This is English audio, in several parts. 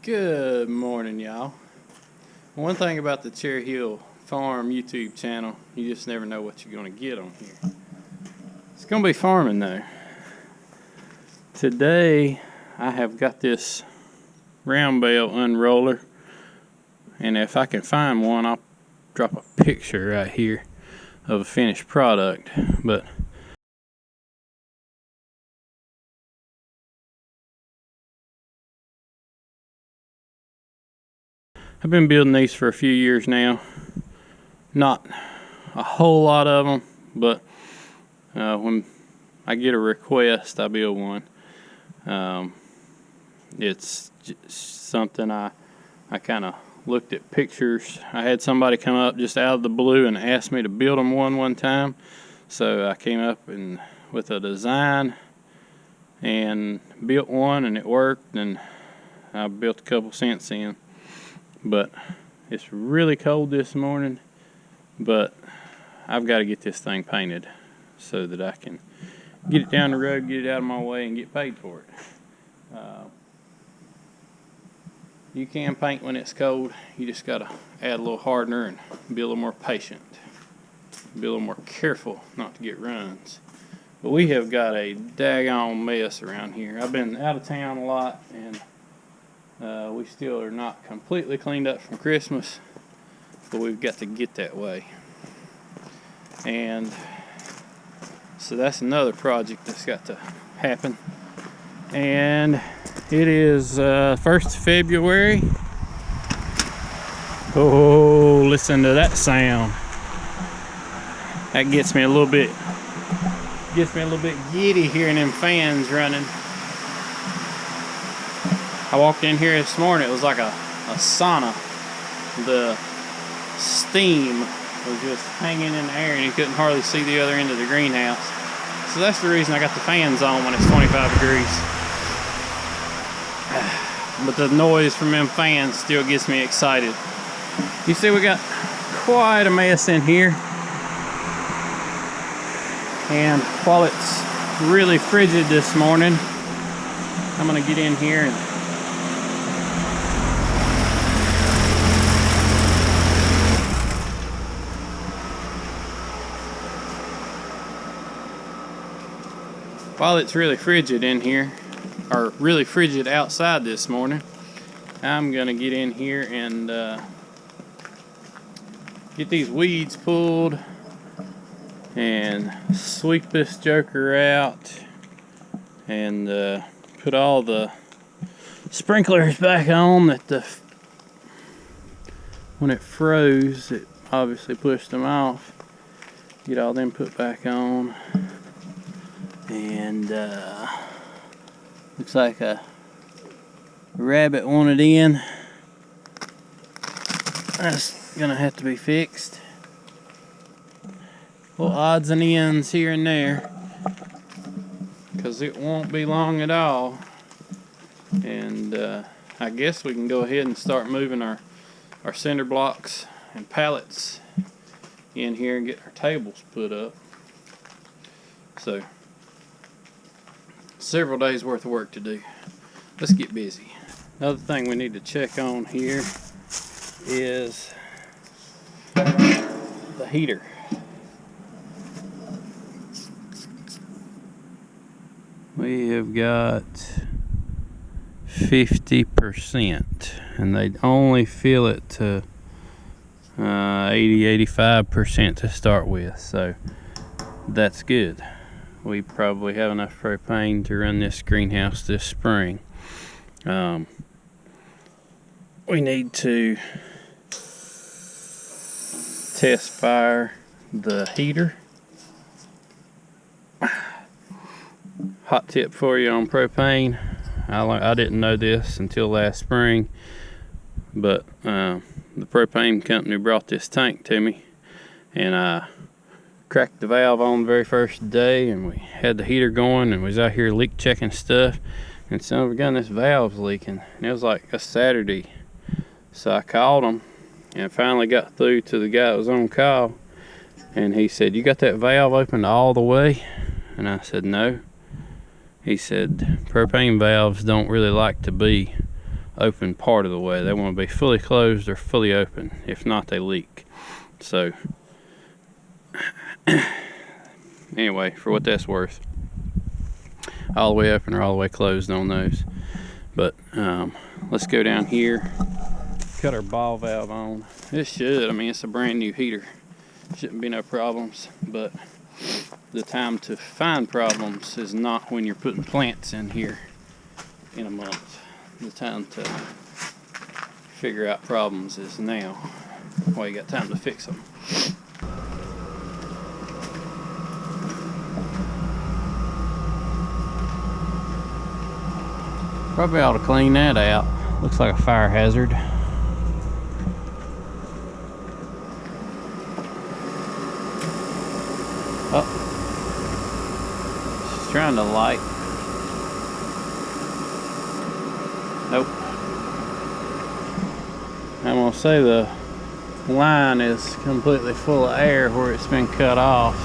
Good morning, y'all. One thing about the Cherry Hill Farm YouTube channel, you just never know what you're going to get on here. It's going to be farming though. Today I have got this round bale unroller, and if I can find one I'll drop a picture right here of a finished product. But I've been building these for a few years now. Not a whole lot of them, but when I get a request, I build one. It's something I kind of looked at pictures. I had somebody come up just out of the blue and ask me to build them one time. So I came up with a design and built one, and it worked, and I built a couple since then. But it's really cold this morning, but I've got to get this thing painted so that I can get it down the road, get it out of my way, and get paid for it. You can paint when it's cold. You just got to add a little hardener and be a little more patient. Be a little more careful not to get runs. But we have got a daggone mess around here. I've been out of town a lot, and we still are not completely cleaned up from Christmas, but we've got to get that way. And so that's another project that's got to happen. And it is 1st of February. Oh, listen to that sound. That gets me a little bit giddy hearing them fans running. I walked in here this morning, it was like a sauna. The steam was just hanging in the air and you couldn't hardly see the other end of the greenhouse. So that's the reason I got the fans on when it's 25 degrees. But the noise from them fans still gets me excited. You see, we got quite a mess in here. And while it's really frigid this morning, I'm gonna get in here and while it's really frigid in here, or really frigid outside this morning, I'm gonna get in here and get these weeds pulled and sweep this joker out and put all the sprinklers back on that when it froze, it obviously pushed them off. Get all them put back on. And looks like a rabbit wanted in. That's gonna have to be fixed. Little odds and ends here and there, because it won't be long at all. And I guess we can go ahead and start moving our cinder blocks and pallets in here and get our tables put up. So several days worth of work to do. Let's get busy. Another thing we need to check on here is the heater. We have got 50%, and they only fill it to 80-85% to start with, so that's good. We probably have enough propane to run this greenhouse this spring. We need to test fire the heater. Hot tip for you on propane. I didn't know this until last spring, but the propane company brought this tank to me, and I cracked the valve on the very first day, and we had the heater going, and we was out here leak checking stuff, and son of a gun, this valve's leaking. And it was like a Saturday, so I called him and finally got through to the guy that was on call, and he said, "You got that valve opened all the way?" And I said, "No." He said, "Propane valves don't really like to be open part of the way. They want to be fully closed or fully open. If not, they leak. So anyway, for what that's worth, all the way open or all the way closed on those. But let's go down here, cut our ball valve on. It should, I mean, it's a brand new heater. Shouldn't be no problems, but the time to find problems is not when you're putting plants in here in a month. The time to figure out problems is now, while you got time to fix them. Probably ought to clean that out. Looks like a fire hazard. Oh, she's trying to light. Nope. I'm gonna say the line is completely full of air where it's been cut off.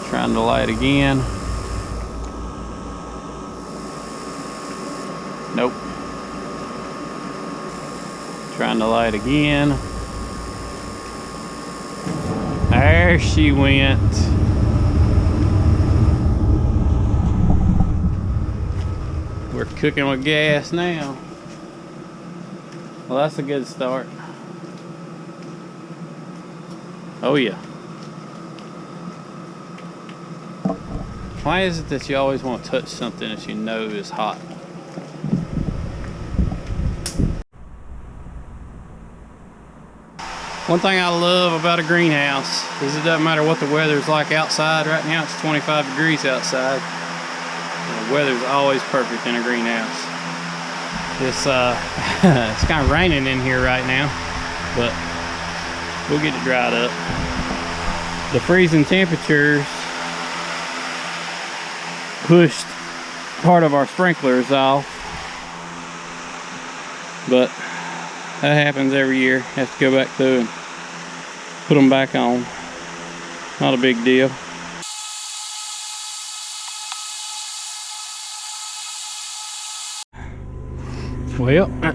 Trying to light again. Nope. Trying to light again. There she went. We're cooking with gas now. Well, that's a good start. Oh yeah. Why is it that you always want to touch something that you know is hot? One thing I love about a greenhouse is it doesn't matter what the weather's like outside. Right now it's 25 degrees outside. The weather's always perfect in a greenhouse. It's it's kind of raining in here right now, but we'll get it dried up. The freezing temperatures pushed part of our sprinklers off, but that happens every year. Have to go back through and put them back on. Not a big deal. Well, I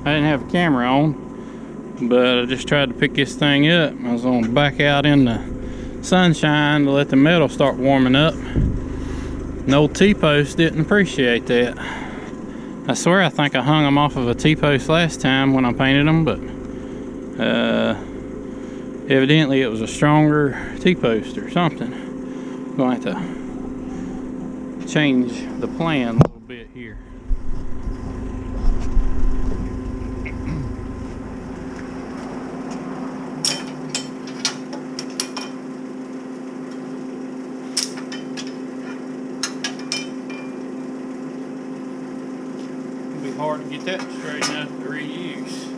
didn't have a camera on, but I just tried to pick this thing up. I was gonna back out in the sunshine to let the metal start warming up. The old T-post didn't appreciate that. I swear I think I hung them off of a T-post last time when I painted them, but evidently it was a stronger T-post or something. I'm going to have to change the plan a little bit here. Hard to get that straight enough to reuse.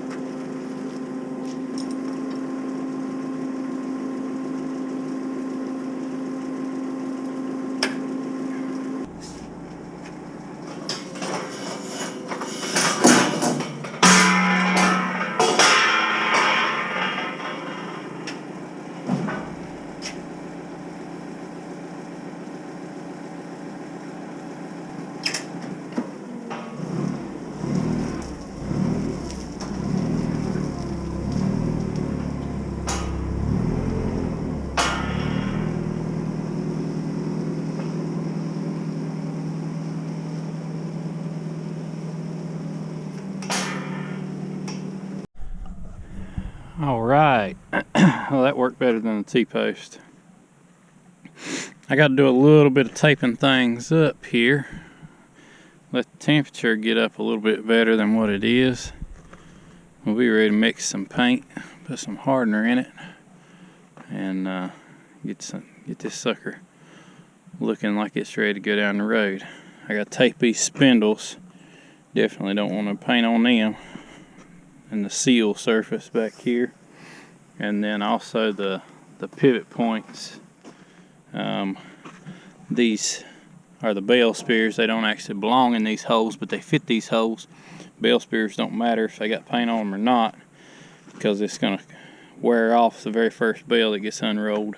All right. Well, that worked better than the T-post. I got to do a little bit of taping things up here. Let the temperature get up a little bit better than what it is. We'll be ready to mix some paint, put some hardener in it, and get this sucker looking like it's ready to go down the road. I got to tape these spindles. Definitely don't want to paint on them. And the seal surface back here, and then also the pivot points. These are the bale spears. They don't actually belong in these holes, but they fit these holes. Bale spears don't matter if they got paint on them or not, because it's going to wear off the very first bale that gets unrolled.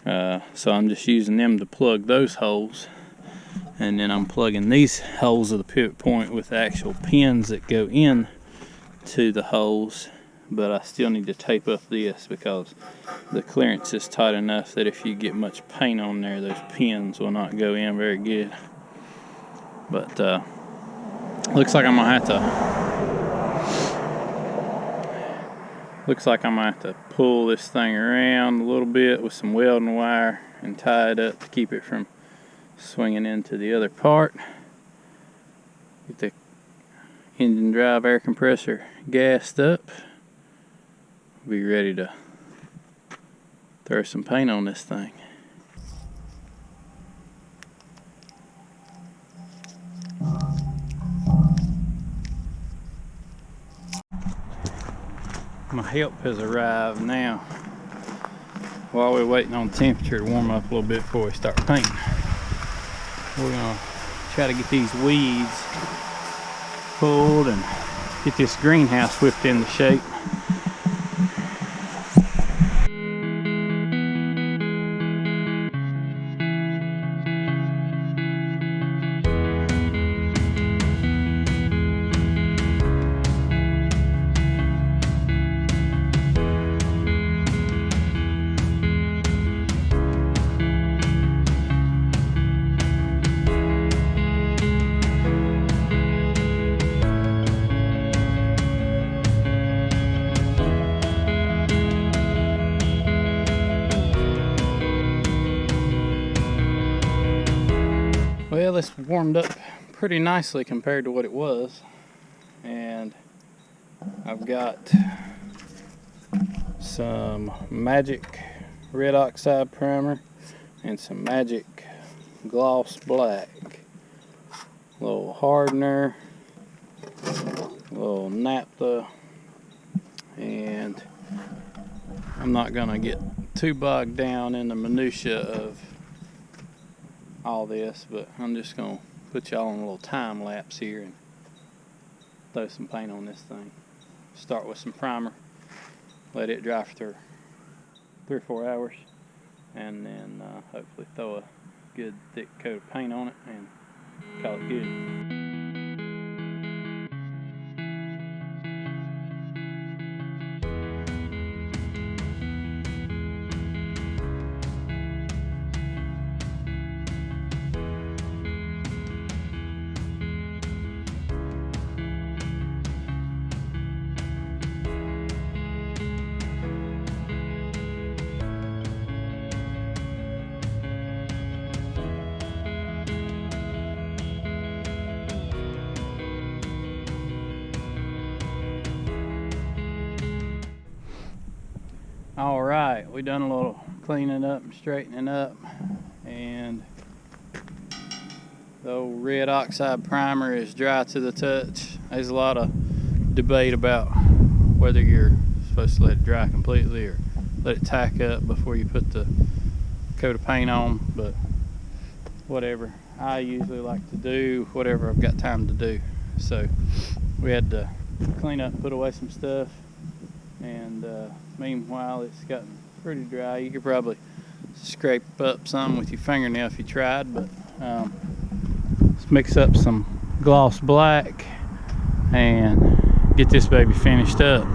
So I'm just using them to plug those holes, and then I'm plugging these holes of the pivot point with actual pins that go in to the holes. But I still need to tape up this because the clearance is tight enough that if you get much paint on there, those pins will not go in very good. But looks like I'm gonna have to pull this thing around a little bit with some welding wire and tie it up to keep it from swinging into the other part. Get the engine drive air compressor gassed up. Be ready to throw some paint on this thing. My help has arrived now. While we're waiting on the temperature to warm up a little bit before we start painting, we're gonna try to get these weeds pulled and get this greenhouse whipped into shape. Well, this warmed up pretty nicely compared to what it was, and I've got some Magic red oxide primer and some Magic gloss black, a little hardener, a little naphtha, and I'm not gonna get too bogged down in the minutia of all this, but I'm just gonna put y'all on a little time lapse here and throw some paint on this thing. Start with some primer, let it dry for 3 or 4 hours, and then hopefully throw a good thick coat of paint on it and call it good. All right, we done a little cleaning up and straightening up, and the old red oxide primer is dry to the touch. There's a lot of debate about whether you're supposed to let it dry completely or let it tack up before you put the coat of paint on, but whatever. I usually like to do whatever I've got time to do. So we had to clean up, put away some stuff, and meanwhile it's gotten pretty dry. You could probably scrape up some with your fingernail if you tried, but let's mix up some gloss black and get this baby finished up.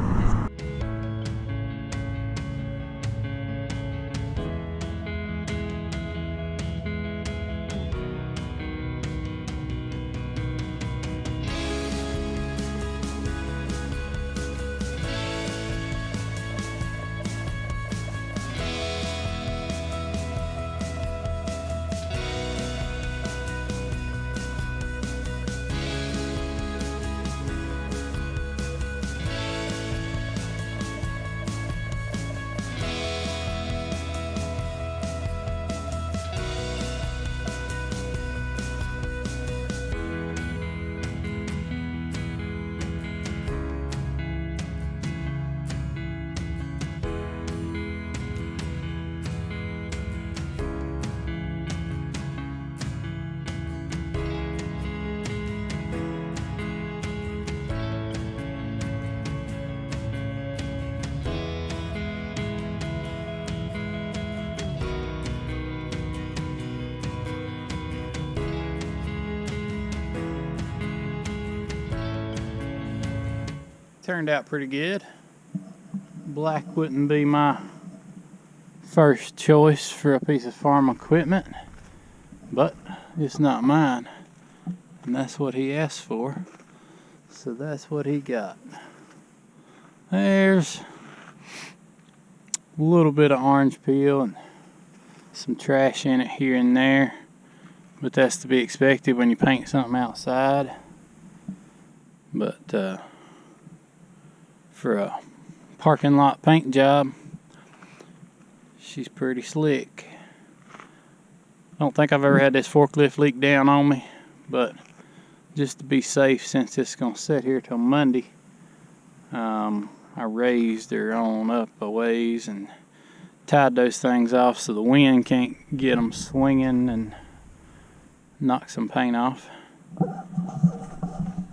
turned out pretty good. Black wouldn't be my first choice for a piece of farm equipment, but it's not mine, and that's what he asked for, so that's what he got. There's a little bit of orange peel and some trash in it here and there, but that's to be expected when you paint something outside. But for a parking lot paint job, she's pretty slick. I don't think I've ever had this forklift leak down on me, but just to be safe, since it's going to sit here till Monday, I raised her on up a ways and tied those things off so the wind can't get them swinging and knock some paint off.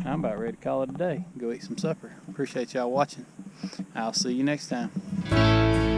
I'm about ready to call it a day. Go eat some supper. Appreciate y'all watching. I'll see you next time.